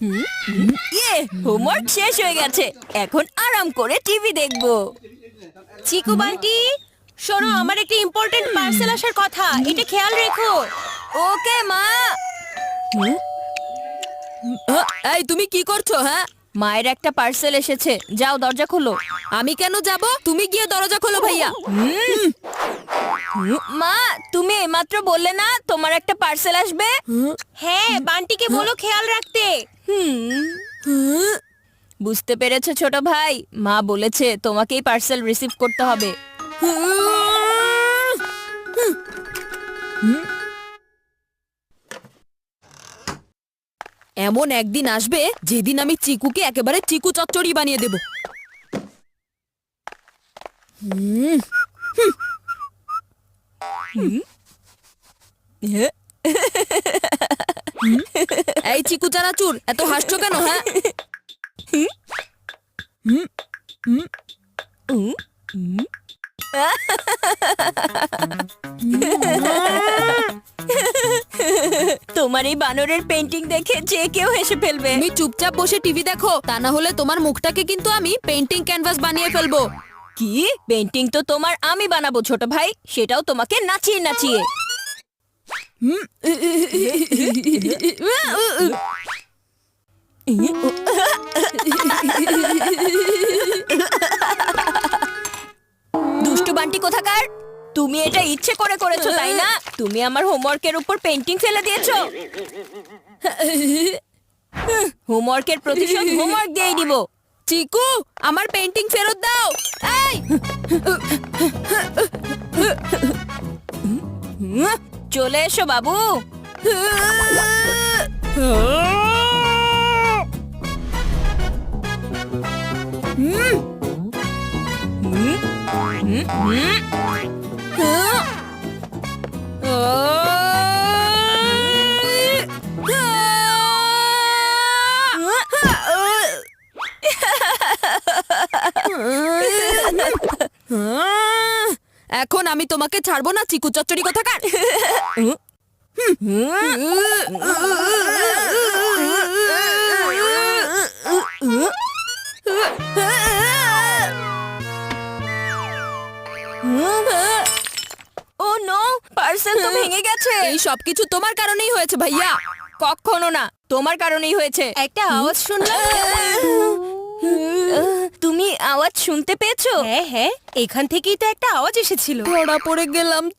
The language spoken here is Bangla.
ইয়ে, হোমওয়ার্ক শেষ হয়ে গেছে, এখন আরাম করে টিভি দেখবো। চিকু বান্টি, শোনো, আমার একটা ইম্পর্টেন্ট পার্সেল আসার কথা, এটা খেয়াল রেখো। ওকে মা। এই তুমি কি করছো? হ্যাঁ, মায়ের একটা পার্সেল এসেছে, যাও দরজা খোলো। আমি কেন যাব? তুমি গিয়ে দরজা খোলো ভাইয়া। মা, তুমি এইমাত্র বললে না তোমার একটা পার্সেল আসবে? হ্যাঁ, বান্টিকে বলো খেয়াল রাখতে। বুঝতে পেরেছো ছোট ভাই, মা বলেছে তোমাকেই পার্সেল রিসিভ করতে হবে। এমন একদিন আসবে যেদিন আমি চিকুকে একেবারে চিকু চচ্চড়ি বানিয়ে দেব। এই চিকু চানাচুর, এত হাসছো কেন? হ্যাঁ, তোমার এই বানরের পেন্টিং দেখে যে কেউ হেসে ফেলবে। তুমি চুপচাপ বসে টিভি দেখো, তা না হলে তোমার মুখটাকে কিন্তু আমি পেন্টিং ক্যানভাস বানিয়ে ফেলবো। কি? পেন্টিং তো তোমার আমি বানাবো ছোট ভাই, সেটাও তোমাকে নাচিয়ে নাচিয়ে। দুষ্টু বান্টি কোথাকার, তুমি এটা ইচ্ছে করে করেছো তাই না? তুমি আমার হোমওয়ার্কের উপর পেন্টিং ফেলে দিয়েছো। হোমওয়ার্কের প্রতিশোধ হোমওয়ার্ক দিয়েই দিব। চিকু, আমার পেন্টিং ফেরত দাও। এই, চলে এসো বাবু। এখন আমি তোমাকে ছাড়বো না চিকু চচ্চড়ি কোথাকার। ও নো, পার্সেল তো ভেঙে গেছে। এই সবকিছু তোমার কারণেই হয়েছে ভাইয়া। কখনো না, তোমার কারণেই হয়েছে। একটা আওয়াজ শুনলাম। তুমি আওয়াজ শুনতে পেয়েছো? হ্যাঁ হ্যাঁ, এখান থেকেই তো একটা আওয়াজ এসেছিল। ধরা পড়ে গেলাম